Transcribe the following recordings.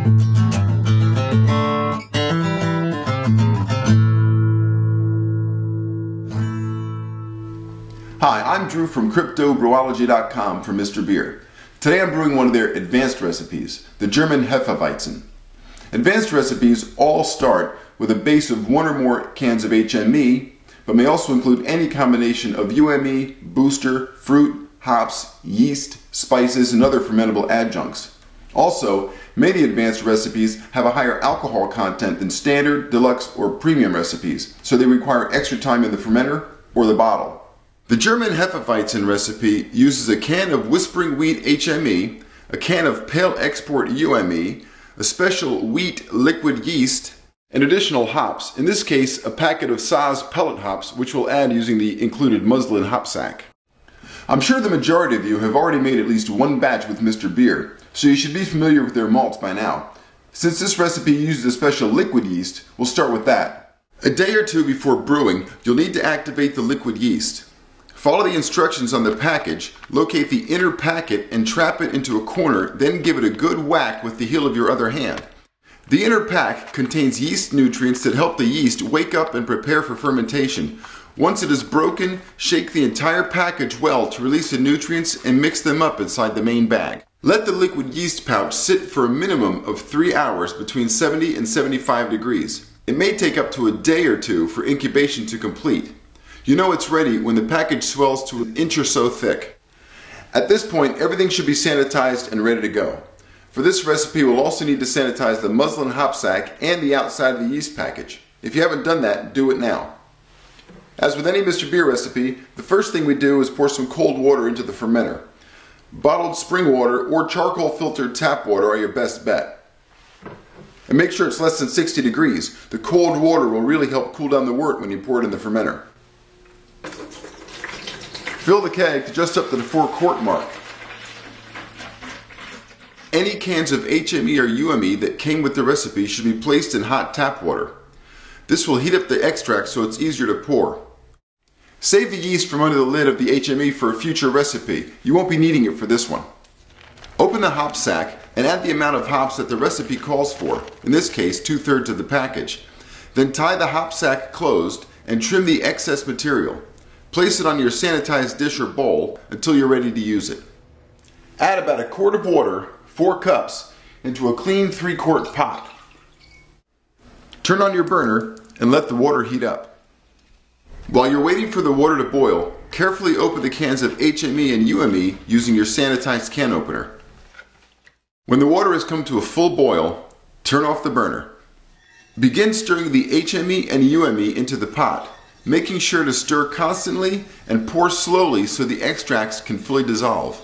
Hi, I'm Drew from CryptoBrewology.com for Mr. Beer. Today I'm brewing one of their advanced recipes, the German Hefeweizen. Advanced recipes all start with a base of one or more cans of HME, but may also include any combination of UME, booster, fruit, hops, yeast, spices, and other fermentable adjuncts. Also, many advanced recipes have a higher alcohol content than standard, deluxe, or premium recipes, so they require extra time in the fermenter or the bottle. The German Hefeweizen recipe uses a can of Whispering Wheat HME, a can of Pale Export UME, a special wheat liquid yeast, and additional hops, in this case a packet of Saaz pellet hops, which we'll add using the included muslin hop sack. I'm sure the majority of you have already made at least one batch with Mr. Beer, so you should be familiar with their malts by now. Since this recipe uses a special liquid yeast, we'll start with that. A day or two before brewing, you'll need to activate the liquid yeast. Follow the instructions on the package, locate the inner packet and trap it into a corner, then give it a good whack with the heel of your other hand. The inner pack contains yeast nutrients that help the yeast wake up and prepare for fermentation. Once it is broken, shake the entire package well to release the nutrients and mix them up inside the main bag. Let the liquid yeast pouch sit for a minimum of 3 hours between 70 and 75 degrees. It may take up to a day or two for incubation to complete. You know it's ready when the package swells to an inch or so thick. At this point, everything should be sanitized and ready to go. For this recipe, we'll also need to sanitize the muslin hop sack and the outside of the yeast package. If you haven't done that, do it now. As with any Mr. Beer recipe, the first thing we do is pour some cold water into the fermenter. Bottled spring water or charcoal filtered tap water are your best bet. And make sure it's less than 60 degrees. The cold water will really help cool down the wort when you pour it in the fermenter. Fill the keg to just up to the 4-quart mark. Any cans of HME or UME that came with the recipe should be placed in hot tap water. This will heat up the extract so it's easier to pour. Save the yeast from under the lid of the HME for a future recipe. You won't be needing it for this one. Open the hop sack and add the amount of hops that the recipe calls for, in this case 2/3 of the package. Then tie the hop sack closed and trim the excess material. Place it on your sanitized dish or bowl until you're ready to use it. Add about a quart of water, 4 cups, into a clean 3-quart pot. Turn on your burner and let the water heat up. While you're waiting for the water to boil, carefully open the cans of HME and UME using your sanitized can opener. When the water has come to a full boil, turn off the burner. Begin stirring the HME and UME into the pot, making sure to stir constantly and pour slowly so the extracts can fully dissolve.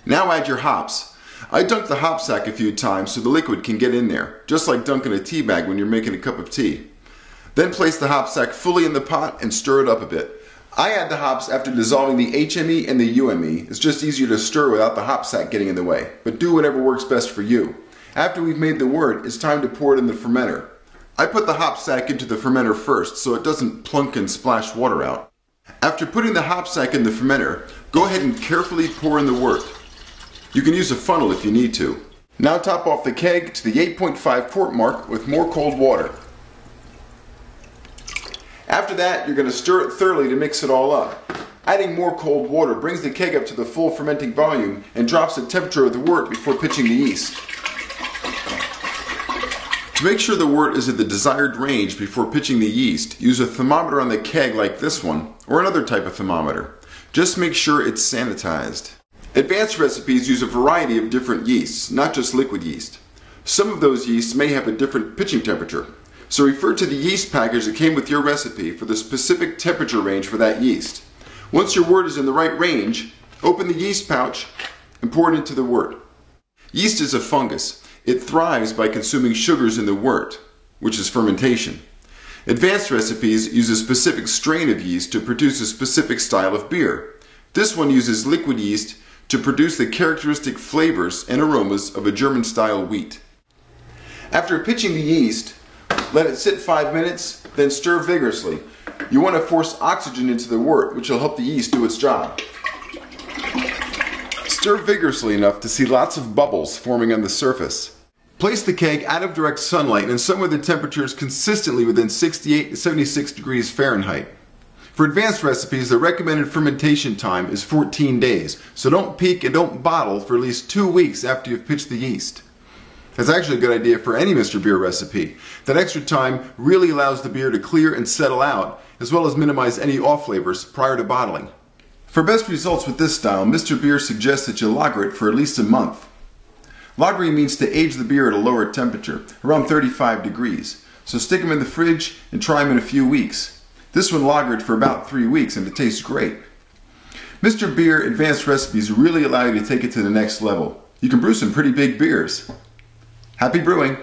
Now add your hops. I dunked the hop sack a few times so the liquid can get in there, just like dunking a tea bag when you're making a cup of tea. Then place the hop sack fully in the pot and stir it up a bit. I add the hops after dissolving the HME and the UME. It's just easier to stir without the hop sack getting in the way, but do whatever works best for you. After we've made the wort, it's time to pour it in the fermenter. I put the hop sack into the fermenter first so it doesn't plunk and splash water out. After putting the hop sack in the fermenter, go ahead and carefully pour in the wort. You can use a funnel if you need to. Now top off the keg to the 8.5 quart mark with more cold water. After that, you're going to stir it thoroughly to mix it all up. Adding more cold water brings the keg up to the full fermenting volume and drops the temperature of the wort before pitching the yeast. To make sure the wort is at the desired range before pitching the yeast, use a thermometer on the keg like this one, or another type of thermometer. Just make sure it's sanitized. Advanced recipes use a variety of different yeasts, not just liquid yeast. Some of those yeasts may have a different pitching temperature, so refer to the yeast package that came with your recipe for the specific temperature range for that yeast. Once your wort is in the right range, open the yeast pouch and pour it into the wort. Yeast is a fungus. It thrives by consuming sugars in the wort, which is fermentation. Advanced recipes use a specific strain of yeast to produce a specific style of beer. This one uses liquid yeast to produce the characteristic flavors and aromas of a German-style wheat. After pitching the yeast, let it sit 5 minutes, then stir vigorously. You want to force oxygen into the wort, which will help the yeast do its job. Stir vigorously enough to see lots of bubbles forming on the surface. Place the keg out of direct sunlight and somewhere the temperature is consistently within 68 to 76 degrees Fahrenheit. For advanced recipes, the recommended fermentation time is 14 days, so don't peak and don't bottle for at least 2 weeks after you've pitched the yeast. That's actually a good idea for any Mr. Beer recipe. That extra time really allows the beer to clear and settle out, as well as minimize any off flavors prior to bottling. For best results with this style, Mr. Beer suggests that you lager it for at least a month. Lagering means to age the beer at a lower temperature, around 35 degrees. So stick them in the fridge and try them in a few weeks. This one lagered for about 3 weeks and it tastes great. Mr. Beer advanced recipes really allow you to take it to the next level. You can brew some pretty big beers. Happy brewing!